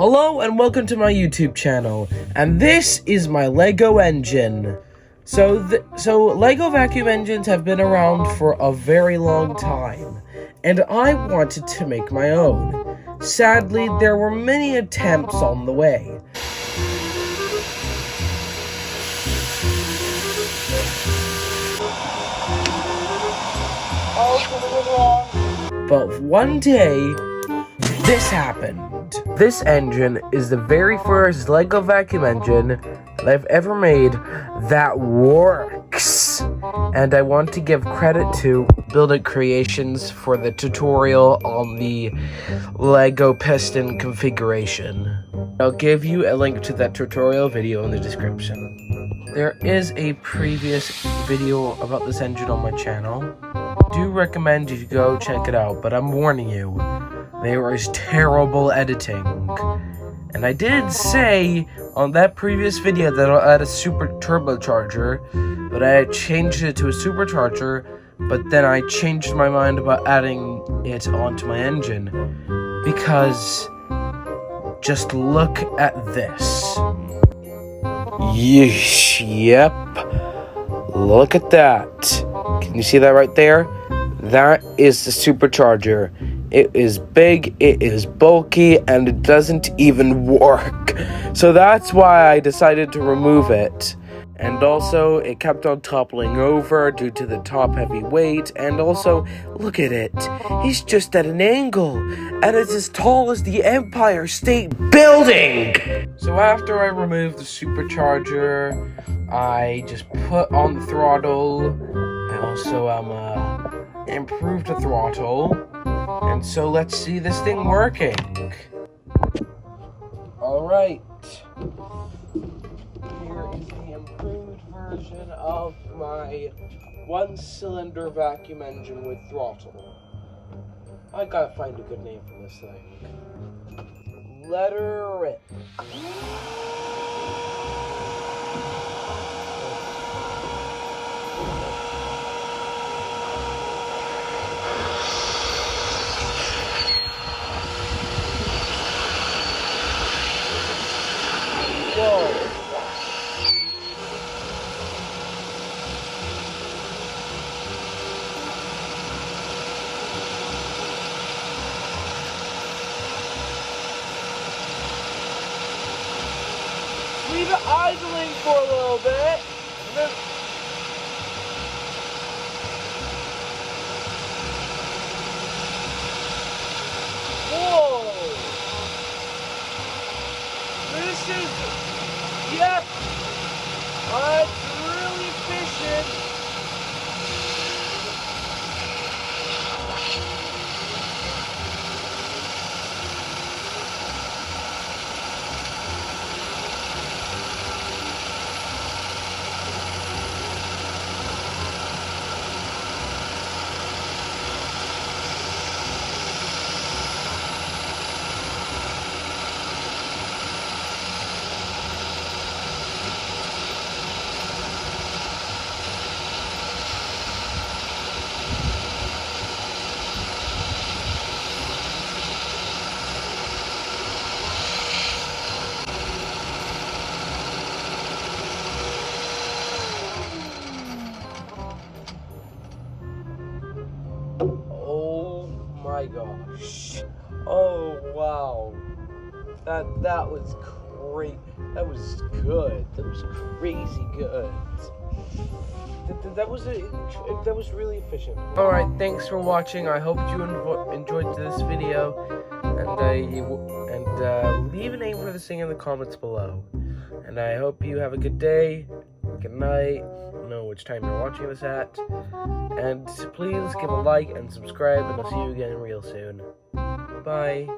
Hello and welcome to my YouTube channel, and this is my Lego engine. So Lego vacuum engines have been around for a very long time, and I wanted to make my own. Sadly, there were many attempts on the way. But one day, this happened. This engine is the very first Lego vacuum engine that I've ever made that works. And I want to give credit to Build It Creations for the tutorial on the Lego piston configuration. I'll give you a link to that tutorial video in the description. There is a previous video about this engine on my channel. Do recommend you go check it out, but I'm warning you, there is terrible editing. And I did say on that previous video that I'll add a super turbocharger, but I changed it to a supercharger, but then I changed my mind about adding it onto my engine, because just look at this. Yeesh, yep. Look at that. Can you see that right there? That is the supercharger. It is big, it is bulky, and it doesn't even work. So that's why I decided to remove it. And also, it kept on toppling over due to the top heavy weight, and also, look at it. He's just at an angle, and it's as tall as the Empire State Building! So after I removed the supercharger, I just put on the throttle. I also improved the throttle. And so let's see this thing working. Alright. Here is the improved version of my one-cylinder vacuum engine with throttle. I gotta find a good name for this thing. Let her rip. Leave it idling for a little bit. Whoa! This is, yep, it's really efficient. Oh my gosh. Oh wow. That was great. That was good. That was crazy good. That was really efficient. Alright, thanks for watching. I hope you enjoyed this video. And leave a name for this thing in the comments below. And I hope you have a good day, good night, I don't know which time you're watching this at. And please give a like and subscribe, and I'll see you again real soon. Bye.